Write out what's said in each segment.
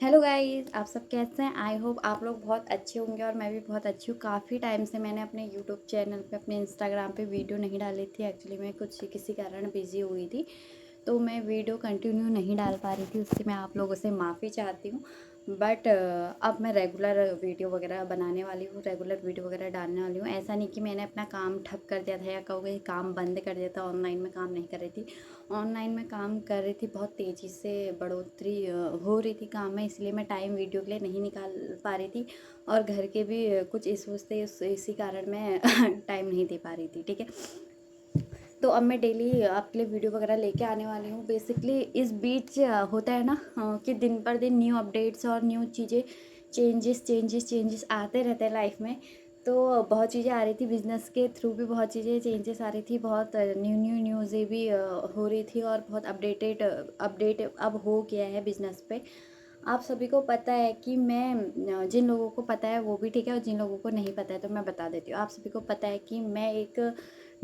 Hello guys, आप सब कैसे हैं? आई होप आप लोग बहुत अच्छे होंगे और मैं भी बहुत अच्छी हूँ। काफ़ी टाइम से मैंने अपने यूट्यूब चैनल पे, अपने इंस्टाग्राम पे वीडियो नहीं डाली थी। एक्चुअली मैं कुछ किसी कारण बिज़ी हो गई थी, तो मैं वीडियो कंटिन्यू नहीं डाल पा रही थी। उससे मैं आप लोगों से माफ़ी चाहती हूँ। बट अब मैं रेगुलर वीडियो वगैरह बनाने वाली हूँ, रेगुलर वीडियो वगैरह डालने वाली हूँ। ऐसा नहीं कि मैंने अपना काम ठप कर दिया था या कहोगे काम बंद कर दिया था, ऑनलाइन में काम नहीं कर रही थी। ऑनलाइन में काम कर रही थी, बहुत तेज़ी से बढ़ोतरी हो रही थी काम में, इसलिए मैं टाइम वीडियो के लिए नहीं निकाल पा रही थी। और घर के भी कुछ इश्यूज़ थे, इसी कारण मैं टाइम नहीं दे पा रही थी। ठीक है, तो अब मैं डेली आपके लिए वीडियो वगैरह लेके आने वाली हूँ। बेसिकली इस बीच होता है ना कि दिन पर दिन न्यू अपडेट्स और न्यू चीज़ें, चेंजेस आते रहते हैं लाइफ में। तो बहुत चीज़ें आ रही थी, बिजनेस के थ्रू भी बहुत चीज़ें चेंजेस आ रही थी, बहुत न्यू न्यू न्यूज़ें भी हो रही थी और बहुत अपडेट अब हो गया है बिजनेस पे। आप सभी को पता है कि मैं जिन लोगों को पता है वो भी ठीक है, और जिन लोगों को नहीं पता है तो मैं बता देती हूँ। आप सभी को पता है कि मैं एक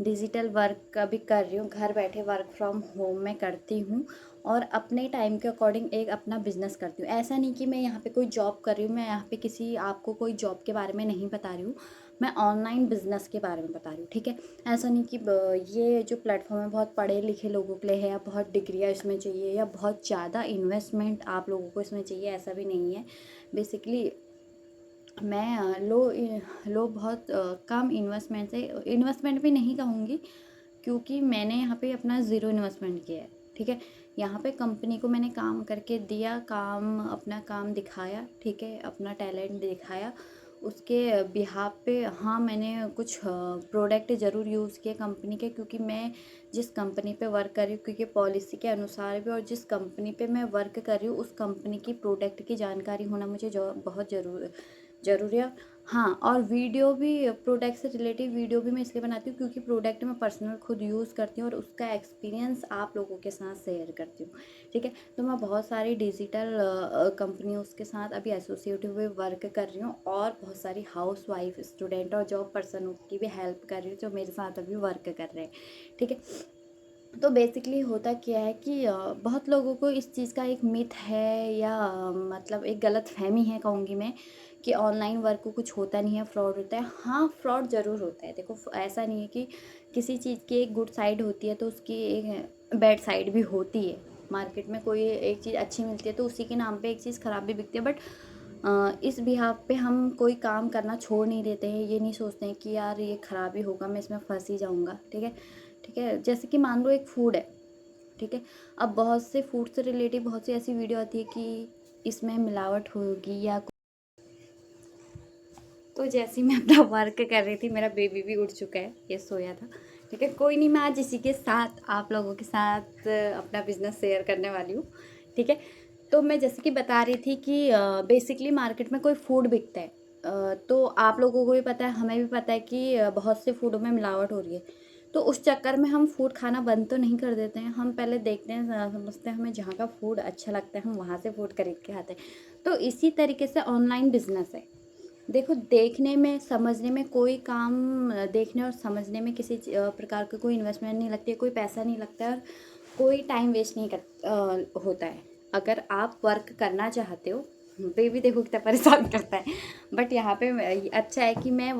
डिजिटल वर्क अभी कर रही हूँ, घर बैठे वर्क फ्रॉम होम में करती हूँ और अपने टाइम के अकॉर्डिंग एक अपना बिजनेस करती हूँ। ऐसा नहीं कि मैं यहाँ पे कोई जॉब कर रही हूँ, मैं यहाँ पे किसी आपको कोई जॉब के बारे में नहीं बता रही हूँ, मैं ऑनलाइन बिजनेस के बारे में बता रही हूँ। ठीक है, ऐसा नहीं कि ये जो प्लेटफॉर्म है बहुत पढ़े लिखे लोगों के लिए है या बहुत डिग्रियाँ इसमें चाहिए या बहुत ज़्यादा इन्वेस्टमेंट आप लोगों को इसमें चाहिए, ऐसा भी नहीं है। बेसिकली मैं लो बहुत कम इन्वेस्टमेंट से, इन्वेस्टमेंट भी नहीं कहूँगी क्योंकि मैंने यहाँ पे अपना ज़ीरो इन्वेस्टमेंट किया है। ठीक है, यहाँ पे कंपनी को मैंने काम करके दिया, अपना काम दिखाया, ठीक है, अपना टैलेंट दिखाया। उसके बिहाफ पे हाँ मैंने कुछ प्रोडक्ट ज़रूर यूज़ किए कंपनी के, क्योंकि मैं जिस कंपनी पे वर्क कर रही हूँ, क्योंकि पॉलिसी के अनुसार भी, और जिस कंपनी पे मैं वर्क कर रही हूँ उस कंपनी की प्रोडक्ट की जानकारी होना मुझे जो बहुत ज़रूरी है। हाँ, और वीडियो भी, प्रोडक्ट से रिलेटिव वीडियो भी मैं इसलिए बनाती हूँ क्योंकि प्रोडक्ट मैं पर्सनल खुद यूज़ करती हूँ और उसका एक्सपीरियंस आप लोगों के साथ शेयर करती हूँ। ठीक है, तो मैं बहुत सारी डिजिटल कंपनियों के साथ अभी एसोसिएट हुए वर्क कर रही हूँ और बहुत सारी हाउस वाइफ, स्टूडेंट और जॉब पर्सन की भी हेल्प कर रही हूँ जो मेरे साथ अभी वर्क कर रहे हैं। ठीक है, तो बेसिकली होता क्या है कि बहुत लोगों को इस चीज़ का एक मिथ है या मतलब एक गलत फहमी है कहूँगी मैं, कि ऑनलाइन वर्क को कुछ होता नहीं है, फ्रॉड होता है। हाँ, फ्रॉड ज़रूर होता है। देखो, ऐसा नहीं है कि किसी चीज़ की एक गुड साइड होती है तो उसकी एक बैड साइड भी होती है। मार्केट में कोई एक चीज़ अच्छी मिलती है तो उसी के नाम पे एक चीज़ ख़राब भी बिकती है। बट इस बिहाफ पे हम कोई काम करना छोड़ नहीं देते हैं, ये नहीं सोचते हैं कि यार ये ख़राब ही होगा, मैं इसमें फंस ही जाऊँगा। ठीक है, ठीक है, जैसे कि मान लो एक फूड है, ठीक है, अब बहुत से फूड से रिलेटेड बहुत सी ऐसी वीडियो आती है कि इसमें मिलावट होगी या, तो जैसे ही मैं अपना वर्क कर रही थी मेरा बेबी भी उठ चुका है, ये सोया था। ठीक है, कोई नहीं, मैं आज इसी के साथ आप लोगों के साथ अपना बिजनेस शेयर करने वाली हूँ। ठीक है, तो मैं जैसे कि बता रही थी कि बेसिकली मार्केट में कोई फूड बिकता है, तो आप लोगों को भी पता है, हमें भी पता है कि बहुत से फूडों में मिलावट हो रही है। तो उस चक्कर में हम फूड खाना बंद तो नहीं कर देते हैं, हम पहले देखते हैं, समझते हैं, हमें जहाँ का फूड अच्छा लगता है हम वहाँ से फूड खरीद के खाते हैं। तो इसी तरीके से ऑनलाइन बिजनेस है। देखो, देखने में समझने में कोई काम, देखने और समझने में किसी प्रकार का कोई इन्वेस्टमेंट नहीं लगती है, कोई पैसा नहीं लगता है और कोई टाइम वेस्ट नहीं होता है। अगर आप वर्क करना चाहते हो, बेबी देखो कितना परेशान करता है, बट यहाँ पे अच्छा है कि मैं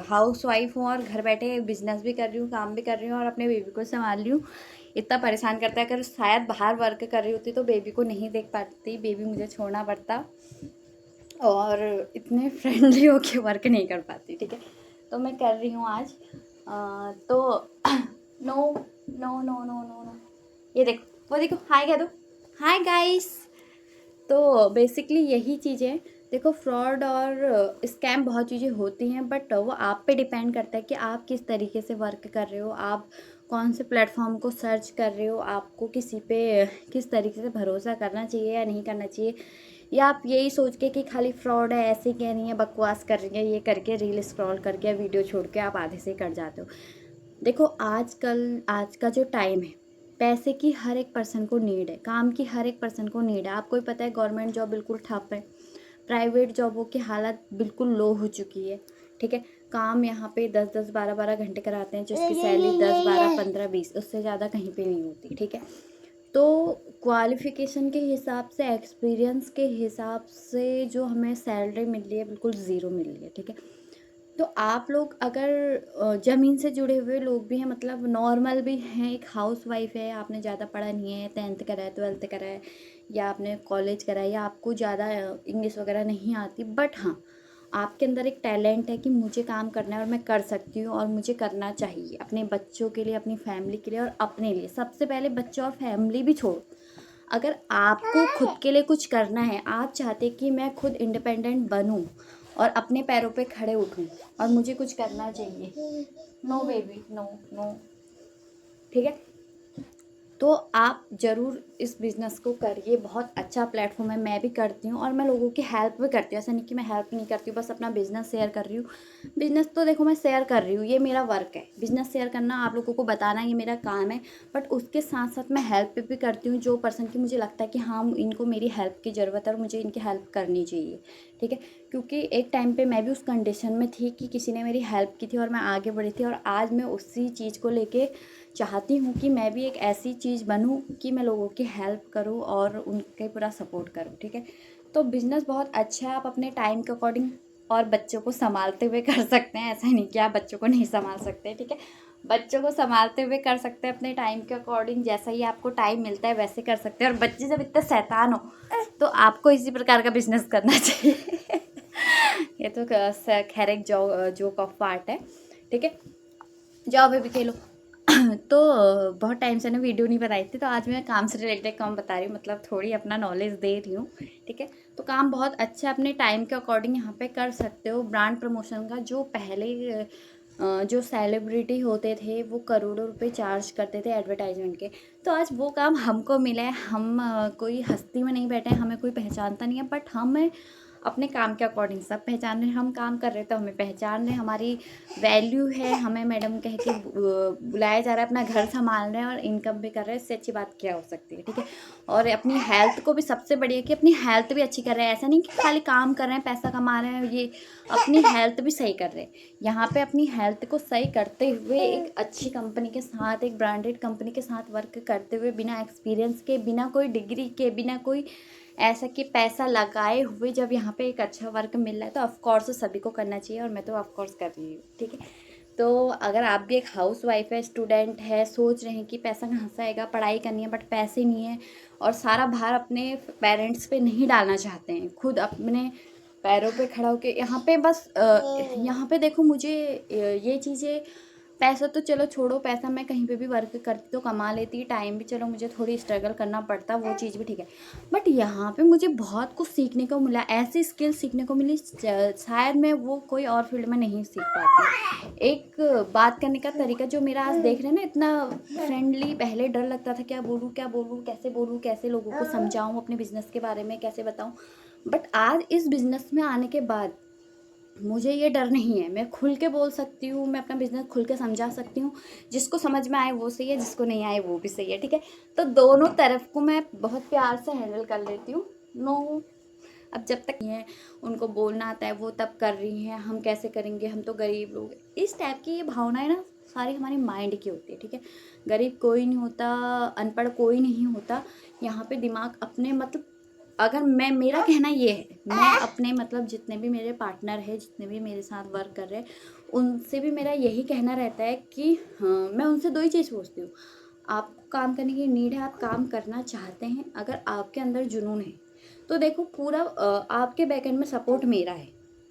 हाउस वाइफ हूँ और घर बैठे बिजनेस भी कर रही हूँ, काम भी कर रही हूँ और अपने बेबी को संभाल रही हूँ। इतना परेशान करता है, अगर शायद बाहर वर्क कर रही होती तो बेबी को नहीं देख पाती, बेबी मुझे छोड़ना पड़ता और इतने फ्रेंडली होके वर्क नहीं कर पाती। ठीक है, तो मैं कर रही हूँ आज। तो no no no no no no, ये देखो, वो देखो, हाय कह दो, हाय गाइस। तो बेसिकली यही चीज़ें, देखो, फ्रॉड और स्कैम बहुत चीज़ें होती हैं, बट वो आप पे डिपेंड करता है कि आप किस तरीके से वर्क कर रहे हो, आप कौन से प्लेटफॉर्म को सर्च कर रहे हो, आपको किसी पे किस तरीके से भरोसा करना चाहिए या नहीं करना चाहिए, या आप यही सोच के कि खाली फ्रॉड है, ऐसे कह रही है, बकवास कर रही है, ये करके रील स्क्रॉल करके वीडियो छोड़ के आप आधे से कर जाते हो। देखो, आज का जो टाइम है, पैसे की हर एक पर्सन को नीड है, काम की हर एक पर्सन को नीड है। आपको ही पता है गवर्नमेंट जॉब बिल्कुल ठप है, प्राइवेट जॉबों की हालत बिल्कुल लो हो चुकी है। ठीक है, काम यहाँ पे 10-10 12-12 घंटे कराते हैं जिसकी सैलरी 10 12 15 20, उससे ज़्यादा कहीं पे नहीं होती। ठीक है, तो क्वालिफ़िकेशन के हिसाब से, एक्सपीरियंस के हिसाब से जो हमें सैलरी मिल रही है बिल्कुल ज़ीरो मिल रही है, ठीक है। तो आप लोग अगर ज़मीन से जुड़े हुए लोग भी हैं, मतलब नॉर्मल भी हैं, एक हाउसवाइफ है, आपने ज़्यादा पढ़ा नहीं है, 10th करा है, 12th करा है, या आपने कॉलेज करा है, या आपको ज़्यादा इंग्लिश वगैरह नहीं आती, बट हाँ आपके अंदर एक टैलेंट है कि मुझे काम करना है और मैं कर सकती हूँ और मुझे करना चाहिए अपने बच्चों के लिए, अपनी फैमिली के लिए और अपने लिए। सबसे पहले बच्चों और फैमिली भी छोड़ो, अगर आपको खुद के लिए कुछ करना है, आप चाहते कि मैं खुद इंडिपेंडेंट बनूं और अपने पैरों पे खड़े उठूं और मुझे कुछ करना चाहिए, नो बेबी, नो नो, ठीक है। तो आप ज़रूर इस बिज़नेस को करिए, बहुत अच्छा प्लेटफॉर्म है, मैं भी करती हूँ और मैं लोगों की हेल्प भी करती हूँ। ऐसा नहीं कि मैं हेल्प नहीं करती हूँ, बस अपना बिज़नेस शेयर कर रही हूँ। बिज़नेस तो देखो मैं शेयर कर रही हूँ, ये मेरा वर्क है, बिज़नेस शेयर करना, आप लोगों को बताना, ये मेरा काम है। बट उसके साथ साथ मैं हेल्प भी करती हूँ जो पर्सन की मुझे लगता है कि हाँ इनको मेरी हेल्प की ज़रूरत है और मुझे इनकी हेल्प करनी चाहिए, ठीक है। क्योंकि एक टाइम पे मैं भी उस कंडीशन में थी कि किसी ने मेरी हेल्प की थी और मैं आगे बढ़ी थी, और आज मैं उसी चीज़ को लेके चाहती हूँ कि मैं भी एक ऐसी चीज़ बनूँ कि मैं लोगों की हेल्प करूँ और उनके पूरा सपोर्ट करूँ, ठीक है। तो बिज़नेस बहुत अच्छा है, आप अपने टाइम के अकॉर्डिंग और बच्चों को संभालते हुए कर सकते हैं। ऐसा नहीं कि आप बच्चों को नहीं संभाल सकते, ठीक है। बच्चों को संभालते हुए कर सकते हैं, अपने टाइम के अकॉर्डिंग जैसा ही आपको टाइम मिलता है वैसे कर सकते हैं। और बच्चे जब इतने शैतान हो तो आपको इसी प्रकार का बिजनेस करना चाहिए। ये तो खैर एक जोक ऑफ पार्ट है, ठीक है। जाओ बेबी खेलो। तो बहुत टाइम से ना वीडियो नहीं बनाई थी, तो आज मैं काम से रिलेटेड काम बता रही हूँ, मतलब थोड़ी अपना नॉलेज दे रही हूँ, ठीक है। तो काम बहुत अच्छा है, अपने टाइम के अकॉर्डिंग यहाँ पे कर सकते हो। ब्रांड प्रमोशन का जो पहले जो सेलिब्रिटी होते थे वो करोड़ों रुपए चार्ज करते थे एडवर्टाइजमेंट के, तो आज वो काम हमको मिला है। हम कोई हस्ती में नहीं बैठे हैं, हमें कोई पहचानता नहीं है, बट हम अपने काम के अकॉर्डिंग सब पहचान रहे हैं। हम काम कर रहे हैं तो हमें पहचान रहे हैं, हमारी वैल्यू है, हमें मैडम कह के बुलाया जा रहा है, अपना घर संभाल रहे हैं और इनकम भी कर रहे हैं। इससे अच्छी बात क्या हो सकती है, ठीक है। और अपनी हेल्थ को भी, सबसे बढ़िया कि अपनी हेल्थ भी अच्छी कर रहे हैं। ऐसा नहीं कि खाली काम कर रहे हैं पैसा कमा रहे हैं, ये अपनी हेल्थ भी सही कर रहे हैं। यहाँ पे अपनी हेल्थ को सही करते हुए एक अच्छी कंपनी के साथ, एक ब्रांडेड कंपनी के साथ वर्क करते हुए, बिना एक्सपीरियंस के, बिना कोई डिग्री के, बिना कोई ऐसा कि पैसा लगाए हुए, जब यहाँ पे एक अच्छा वर्क मिल रहा है तो ऑफकोर्स सभी को करना चाहिए, और मैं तो ऑफकोर्स कर रही हूँ, ठीक है। तो अगर आप भी एक हाउस वाइफ है, स्टूडेंट है, सोच रहे हैं कि पैसा कहाँ से आएगा, पढ़ाई करनी है बट पैसे नहीं है, और सारा भार अपने पेरेंट्स पे नहीं डालना चाहते हैं, खुद अपने पैरों पे खड़ा होके यहाँ पे बस यहाँ पे देखो मुझे ये चीज़ें, पैसा तो चलो छोड़ो, पैसा मैं कहीं पे भी वर्क करती तो कमा लेती, टाइम भी चलो मुझे थोड़ी स्ट्रगल करना पड़ता, वो चीज़ भी ठीक है। बट यहाँ पे मुझे बहुत कुछ सीखने को मिला, ऐसी स्किल सीखने को मिली शायद मैं वो कोई और फील्ड में नहीं सीख पाती। एक बात करने का तरीका जो मेरा आज देख रहे हैं ना, इतना फ्रेंडली, पहले डर लगता था क्या बोलूँ क्या बोलूँ, कैसे बोलूँ, कैसे लोगों को समझाऊँ अपने बिजनेस के बारे में, कैसे बताऊँ। बट आज इस बिजनेस में आने के बाद मुझे ये डर नहीं है, मैं खुल के बोल सकती हूँ, मैं अपना बिज़नेस खुल के समझा सकती हूँ। जिसको समझ में आए वो सही है, जिसको नहीं आए वो भी सही है, ठीक है। तो दोनों तरफ को मैं बहुत प्यार से हैंडल कर लेती हूँ। नो, अब जब तक है उनको बोलना आता है वो तब कर रही हैं, हम कैसे करेंगे, हम तो गरीब लोग, इस टाइप की ये भावनाएं ना सारी हमारे माइंड की होती है, ठीक है। गरीब कोई नहीं होता, अनपढ़ कोई नहीं होता। यहाँ पे दिमाग अपने मतलब, अगर मैं, मेरा कहना ये है, मैं अपने मतलब जितने भी मेरे पार्टनर हैं, जितने भी मेरे साथ वर्क कर रहे हैं, उनसे भी मेरा यही कहना रहता है कि हाँ, मैं उनसे दो ही चीज़ पूछती हूँ। आपको काम करने की नीड है, आप काम करना चाहते हैं, अगर आपके अंदर जुनून है तो देखो पूरा आपके बैकएंड में सपोर्ट मेरा है,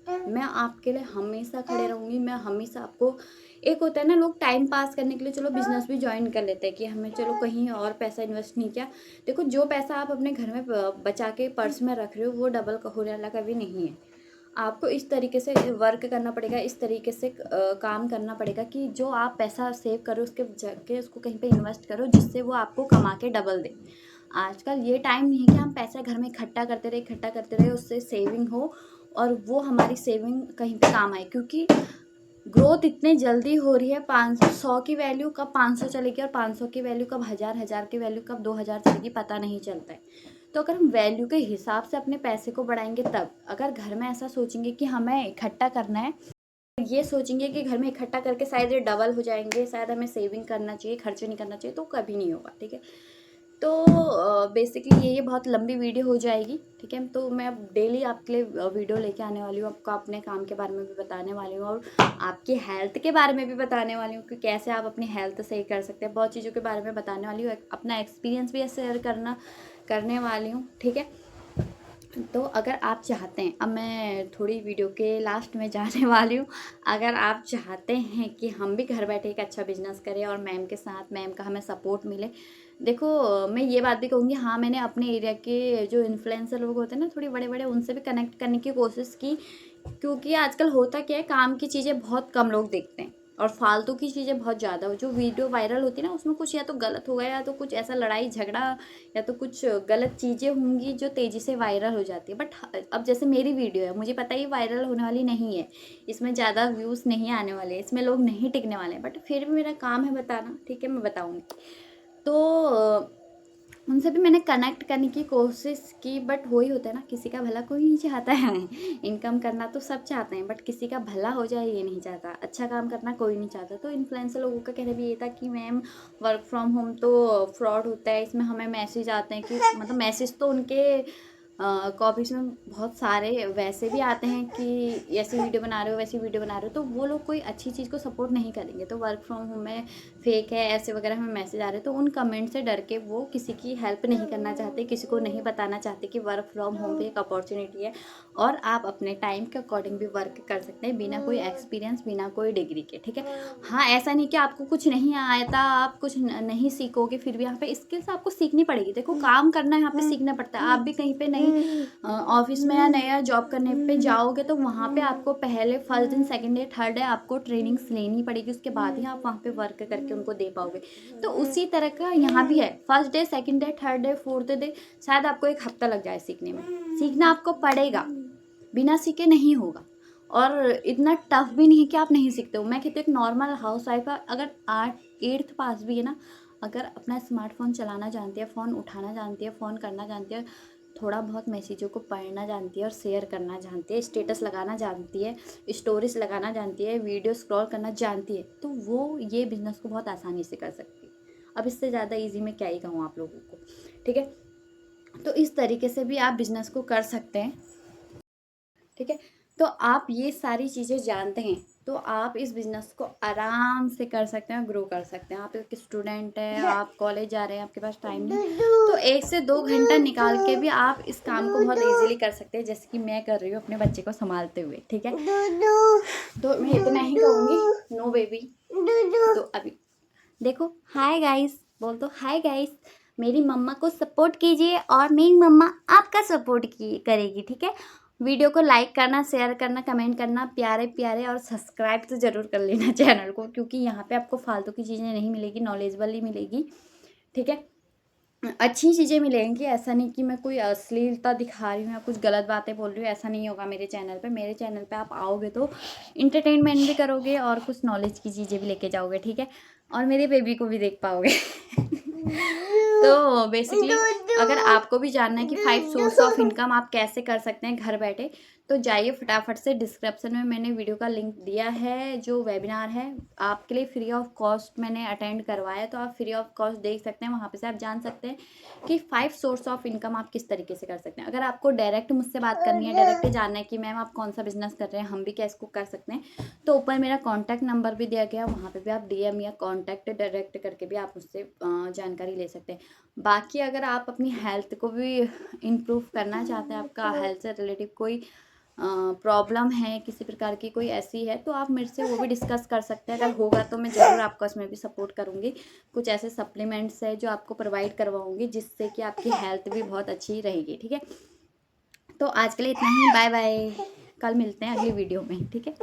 मैं आपके लिए हमेशा खड़े रहूँगी। मैं हमेशा आपको, एक होता है ना लोग टाइम पास करने के लिए चलो बिजनेस भी ज्वाइन कर लेते हैं कि हमें चलो कहीं और पैसा इन्वेस्ट नहीं किया। देखो जो पैसा आप अपने घर में बचा के पर्स में रख रहे हो वो डबल होने वाला कभी नहीं है। आपको इस तरीके से वर्क करना पड़ेगा, इस तरीके से काम करना पड़ेगा कि जो आप पैसा सेव करो उसके जगह उसको कहीं पे इन्वेस्ट करो, जिससे वो आपको कमा के डबल दे। आजकल ये टाइम नहीं है कि हम पैसा घर में इकट्ठा करते रहे, उससे सेविंग हो और वो हमारी सेविंग कहीं पे काम आए, क्योंकि ग्रोथ इतने जल्दी हो रही है। 500 की वैल्यू कब 500 चलेगी और 500 की वैल्यू कब 1000, 1000 की वैल्यू कब 2000 चलेगी, पता नहीं चलता है। तो अगर हम वैल्यू के हिसाब से अपने पैसे को बढ़ाएंगे तब, अगर घर में ऐसा सोचेंगे कि हमें इकट्ठा करना है, ये सोचेंगे कि घर में इकट्ठा करके शायद ये डबल हो जाएंगे, शायद हमें सेविंग करना चाहिए, खर्च नहीं करना चाहिए, तो कभी नहीं होगा, ठीक है। तो बेसिकली ये बहुत लंबी वीडियो हो जाएगी, ठीक है। तो मैं अब डेली आपके लिए वीडियो लेके आने वाली हूँ, आपको अपने काम के बारे में भी बताने वाली हूँ और आपकी हेल्थ के बारे में भी बताने वाली हूँ कि कैसे आप अपनी हेल्थ सही कर सकते हैं। बहुत चीज़ों के बारे में बताने वाली हूँ, अपना एक्सपीरियंस भी शेयर करने वाली हूँ, ठीक है। तो अगर आप चाहते हैं, अब मैं थोड़ी वीडियो के लास्ट में जाने वाली हूँ, अगर आप चाहते हैं कि हम भी घर बैठे एक अच्छा बिजनेस करें और मैम के साथ मैम का हमें सपोर्ट मिले, देखो मैं ये बात भी कहूँगी, हाँ मैंने अपने एरिया के जो इन्फ्लुएंसर लोग होते हैं ना, थोड़ी बड़े बड़े, उनसे भी कनेक्ट करने की कोशिश की, क्योंकि आजकल होता क्या है, काम की चीज़ें बहुत कम लोग देखते हैं और फालतू की चीज़ें बहुत ज़्यादा हो। जो वीडियो वायरल होती है ना, उसमें कुछ या तो गलत होगा या तो कुछ ऐसा लड़ाई झगड़ा या तो कुछ गलत चीज़ें होंगी जो तेज़ी से वायरल हो जाती है। बट अब जैसे मेरी वीडियो है, मुझे पता है ये वायरल होने वाली नहीं है, इसमें ज़्यादा व्यूज़ नहीं आने वाले, इसमें लोग नहीं टिकने वाले, बट फिर भी मेरा काम है बताना, ठीक है, मैं बताऊँगी। तो उनसे भी मैंने कनेक्ट करने की कोशिश की, बट वही होता है ना, किसी का भला कोई नहीं चाहता है। इनकम करना तो सब चाहते हैं, बट किसी का भला हो जाए ये नहीं चाहता, अच्छा काम करना कोई नहीं चाहता। तो इन्फ्लुएंसर लोगों का कहना भी ये था कि मैम वर्क फ्रॉम होम तो फ्रॉड होता है, इसमें हमें मैसेज आते हैं कि मतलब मैसेज तो उनके कॉपीज़ में बहुत सारे वैसे भी आते हैं कि ऐसी वीडियो बना रहे हो वैसी वीडियो बना रहे हो, तो वो लोग कोई अच्छी चीज़ को सपोर्ट नहीं करेंगे। तो वर्क फ्रॉम होम में फेक है ऐसे वगैरह हमें मैसेज आ रहे हैं, तो उन कमेंट से डर के वो किसी की हेल्प नहीं करना चाहते, किसी को नहीं बताना चाहते कि वर्क फ्रॉम होम भी एक अपॉर्चुनिटी है और आप अपने टाइम के अकॉर्डिंग भी वर्क कर सकते हैं बिना कोई एक्सपीरियंस, बिना कोई डिग्री के, ठीक है। हाँ, ऐसा नहीं कि आपको कुछ नहीं आता, आप कुछ नहीं सीखोगे, फिर भी यहाँ पे स्किल्स आपको सीखनी पड़ेगी। देखो काम करना यहाँ पे सीखना पड़ता है। आप भी कहीं पे नई ऑफिस में या नया जॉब करने पे जाओगे तो वहाँ पे आपको पहले फर्स्ट दिन, सेकंड डे, थर्ड डे आपको ट्रेनिंग्स लेनी पड़ेगी, उसके बाद ही आप वहाँ पे वर्क करके उनको दे पाओगे। तो उसी तरह का यहाँ भी है, first day, second day, third day, fourth day, शायद आपको 1 हफ्ता लग जाए सीखने में। सीखना आपको पड़ेगा, बिना सीखे नहीं होगा। और इतना टफ भी नहीं है कि आप नहीं सीखते हो। मैं कहती हूँ एक नॉर्मल हाउस वाइफ अगर 8th पास भी है ना, अगर अपना स्मार्टफोन चलाना जानती है, फ़ोन उठाना जानती है, फ़ोन करना जानती है, थोड़ा बहुत मैसेजों को पढ़ना जानती है और शेयर करना जानती है, स्टेटस लगाना जानती है, स्टोरीज लगाना जानती है, वीडियो स्क्रॉल करना जानती है, तो वो ये बिज़नेस को बहुत आसानी से कर सकती है। अब इससे ज़्यादा इजी मैं क्या ही कहूँ आप लोगों को, ठीक है। तो इस तरीके से भी आप बिज़नेस को कर सकते हैं, ठीक है। तो आप ये सारी चीज़ें जानते हैं तो आप इस बिज़नेस को आराम से कर सकते हैं, ग्रो कर सकते हैं। आप एक स्टूडेंट हैं, आप कॉलेज जा रहे हैं, आपके पास टाइम नहीं, तो 1 से 2 घंटा निकाल के भी आप इस काम को बहुत इजीली कर सकते हैं, जैसे कि मैं कर रही हूँ अपने बच्चे को संभालते हुए, ठीक है। तो मैं इतना ही कहूँगी, नो बेबी। तो अभी देखो, हाय गाइस बोल दो, हाय गाइस, मेरी मम्मा को सपोर्ट कीजिए और मेरी मम्मा आपका सपोर्ट करेगी, ठीक है। वीडियो को लाइक करना, शेयर करना, कमेंट करना, प्यारे प्यारे, और सब्सक्राइब तो ज़रूर कर लेना चैनल को, क्योंकि यहाँ पे आपको फालतू की चीज़ें नहीं मिलेगी, नॉलेजेबल ही मिलेगी, ठीक है। अच्छी चीज़ें मिलेंगी, ऐसा नहीं कि मैं कोई अश्लीलता दिखा रही हूँ या कुछ गलत बातें बोल रही हूँ, ऐसा नहीं होगा मेरे चैनल पे। मेरे चैनल पे आप आओगे तो इंटरटेनमेंट भी करोगे और कुछ नॉलेज की चीज़ें भी लेके जाओगे, ठीक है, और मेरे बेबी को भी देख पाओगे। तो बेसिकली अगर आपको भी जानना है कि 5 सोर्स ऑफ इनकम आप कैसे कर सकते हैं घर बैठे, तो जाइए फटाफट से, डिस्क्रिप्शन में मैंने वीडियो का लिंक दिया है, जो वेबिनार है आपके लिए फ्री ऑफ कॉस्ट मैंने अटेंड करवाया, तो आप फ्री ऑफ कॉस्ट देख सकते हैं, वहाँ पे से आप जान सकते हैं कि 5 सोर्स ऑफ इनकम आप किस तरीके से कर सकते हैं। अगर आपको डायरेक्ट मुझसे बात करनी है, डायरेक्ट जानना है कि मैम आप कौन सा बिजनेस कर रहे हैं, हम भी क्या इसको कर सकते हैं, तो ऊपर मेरा कॉन्टैक्ट नंबर भी दिया गया, वहाँ पर भी आप DM या कॉन्टैक्ट डायरेक्ट करके भी आप मुझसे जानकारी ले सकते हैं। बाकी अगर आप अपनी हेल्थ को भी इम्प्रूव करना चाहते हैं, आपका हेल्थ से रिलेटिव कोई प्रॉब्लम है, किसी प्रकार की कोई ऐसी है, तो आप मेरे से वो भी डिस्कस कर सकते हैं। अगर होगा तो मैं ज़रूर आपको उसमें भी सपोर्ट करूँगी। कुछ ऐसे सप्लीमेंट्स है जो आपको प्रोवाइड करवाऊँगी, जिससे कि आपकी हेल्थ भी बहुत अच्छी रहेगी, ठीक है। तो आज के लिए इतना ही, बाय बाय, कल मिलते हैं अगली वीडियो में, ठीक है।